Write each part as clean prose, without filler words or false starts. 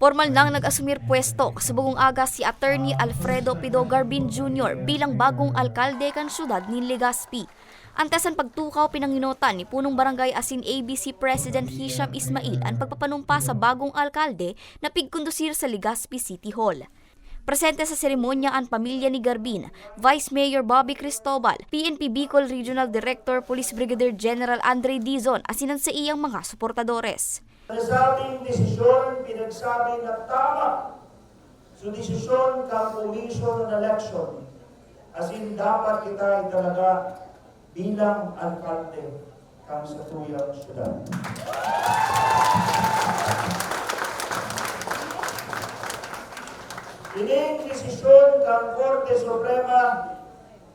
Formal nang nag-asumir pwesto kasabugong aga si Attorney Alfredo Pido Garbin Jr. bilang bagong alkalde kan syudad ni Legazpi. Antesan pagtukaw pinanginutan ni punong barangay asin ABC President Hisham Ismail ang pagpapanumpa sa bagong alkalde na pigkondusir sa Legazpi City Hall. Presente sa seremonya ang pamilya ni Garbin, Vice Mayor Bobby Cristobal, PNP Bicol Regional Director Police Brigadier General Andre Dizon asinan sa iyang mga suportadores. Sa ating desisyon, pinagsabi na tama sa desisyon kang commission on election. As in, dapat kita italaga bilang alkalde kang sa tuyang syudad. Ining desisyon kang Korte Suprema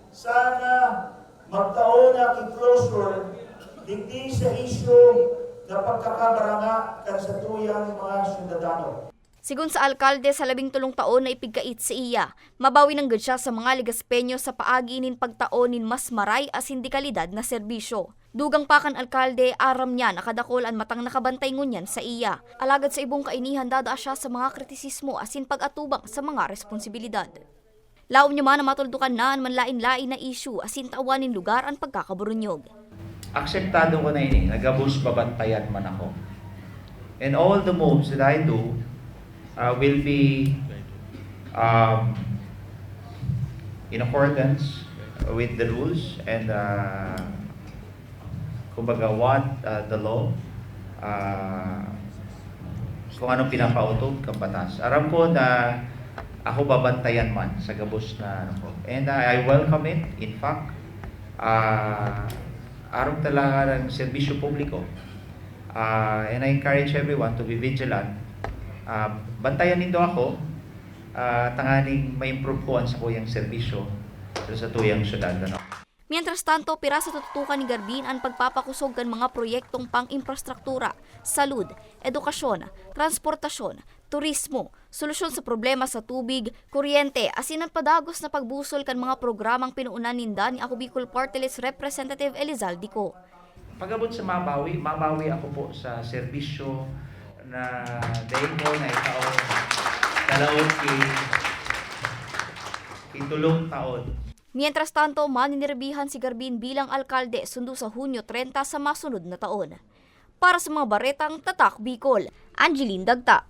sana magtaon na ki-closure digdi sa issue na pagkakabaranga kan sa tuyang mga syudadano. Sigun sa alkalde sa 13 taon na ipigkait sa iya, mabawi ng gud siya sa mga Legazpeño sa paagi nin pagtaonin mas maray as sindikalidad na serbisyo. Dugang pa kan alkalde aram niya nakadakol ang matang nakabantay ngunyan sa iya. Alagad sa ibong kainihan dada siya sa mga kritisismo asin pag-atubang sa mga responsibilidad. Laom niya man na matuldukan na ang manlain-lain na issue asin tawanin lugar ang pagkakaburunyog. Akseptado ko na ini, nagabus babantayan man ako. And all the moves that I do will be in accordance with the rules and kumbaga what the law, kung anong pinapautot kang batas. Aram ko na ako babantayan man sa gabos na ano ko. And I welcome it. In fact, araw talaga ng serbisyo publiko. And I encourage everyone to be vigilant. Bantayan nindo ako, tanganing ma-improve ko ang sa kuyang serbisyo sa tuyang syudad. Mientras tanto, pira sa tututukan ni Garbin ang pagpapakusog kan mga proyektong pang-infrastruktura, salud, edukasyon, transportasyon, turismo, solusyon sa problema sa tubig, kuryente, asin ang padagos na pagbusol kan mga programang pinuunan ninda ni ako Bicol Party List Representative Elizalde Co. Pagabot sa mabawi ako po sa serbisyo na dahil ko na itaon dalawang kitulong taon. Mientras tanto, maninirbihan si Garbin bilang alkalde sundo sa Hunyo 30 sa masunod na taon. Para sa mga baretang Tatak Bicol, Angeline Dagta.